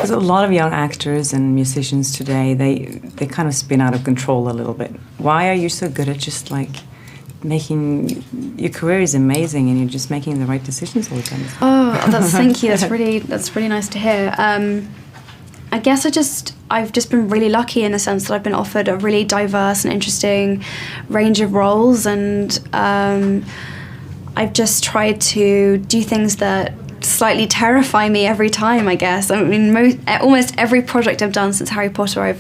Because a lot of young actors and musicians today, they kind of spin out of control a little bit. Why are you so good at just like making, your career is amazing and you're just making the right decisions all the time? Oh, thank you. That's really nice to hear. I guess I've just been really lucky in the sense that I've been offered a really diverse and interesting range of roles, and I've just tried to do things that slightly terrify me every time, I guess. I mean, almost every project I've done since Harry Potter,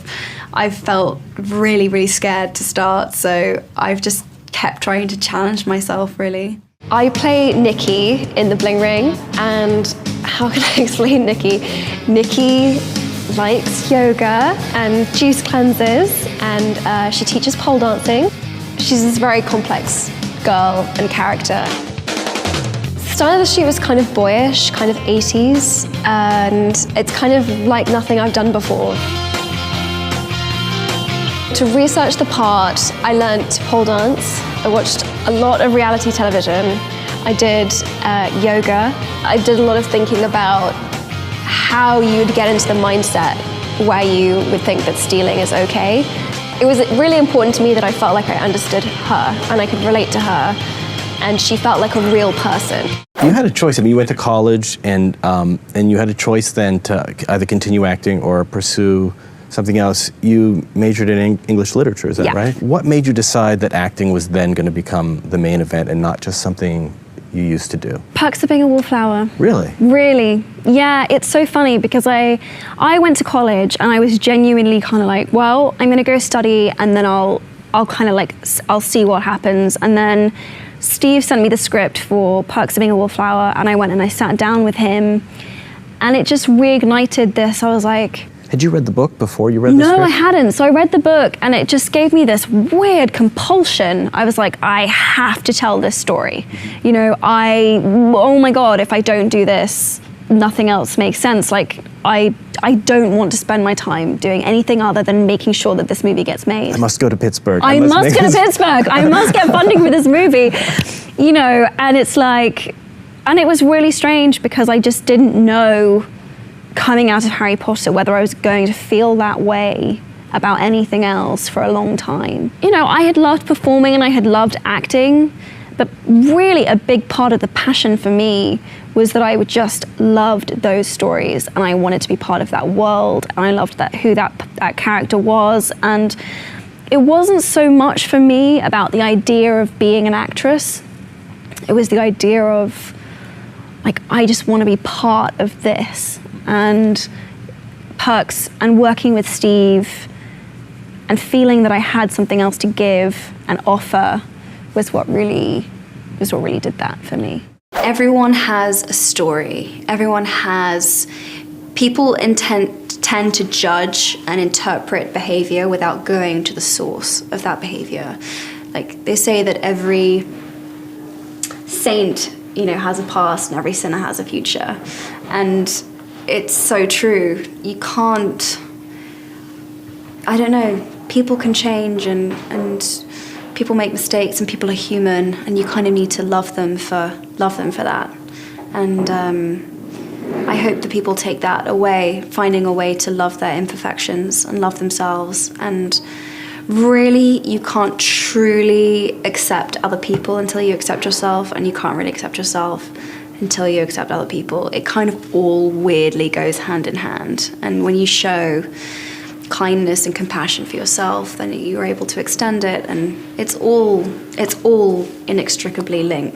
I've felt really, really scared to start, so I've just kept trying to challenge myself, really. I play Nikki in The Bling Ring, and how can I explain Nikki? Nikki likes yoga and juice cleanses, and she teaches pole dancing. She's this very complex girl and character. The style of the shoot was kind of boyish, kind of 80s, and it's kind of like nothing I've done before. To research the part, I learnt pole dance. I watched a lot of reality television. I did yoga. I did a lot of thinking about how you would get into the mindset where you would think that stealing is okay. It was really important to me that I felt like I understood her and I could relate to her, and she felt like a real person. You had a choice. I mean, you went to college, and you had a choice then to either continue acting or pursue something else. You majored in English literature, is that right? What made you decide that acting was then going to become the main event and not just something you used to do? Perks of being a wallflower. Really? Really. Yeah, it's so funny because I went to college and I was genuinely kind of like, well, I'm going to go study and then I'll kind of like, I'll see what happens. And then Steve sent me the script for Perks of Being a Wallflower, and I went and I sat down with him, and it just reignited this. I was like, had you read the book before you read the script? No, I hadn't. So I read the book and it just gave me this weird compulsion. I was like, I have to tell this story. You know, oh my God, if I don't do this, nothing else makes sense. Like, I don't want to spend my time doing anything other than making sure that this movie gets made. I must go to Pittsburgh. I must go to Pittsburgh. I must get funding for this movie. You know, and it's like, and it was really strange because I just didn't know coming out of Harry Potter whether I was going to feel that way about anything else for a long time. You know, I had loved performing and I had loved acting, but really a big part of the passion for me was that I just loved those stories and I wanted to be part of that world, and I loved who that character was. And it wasn't so much for me about the idea of being an actress. It was the idea of, like, I just want to be part of this. And Perks and working with Steve and feeling that I had something else to give and offer was what really did that for me. Everyone has a story. Everyone has, people tend to judge and interpret behavior without going to the source of that behavior. Like, they say that every saint, you know, has a past and every sinner has a future. And it's so true. You can't, I don't know, people can change and people make mistakes and people are human, and you kind of need to love them for that. And I hope that people take that away, finding a way to love their imperfections and love themselves. And really, you can't truly accept other people until you accept yourself, and you can't really accept yourself until you accept other people. It kind of all weirdly goes hand in hand. And when you show kindness and compassion for yourself, then you're able to extend it, and it's all inextricably linked.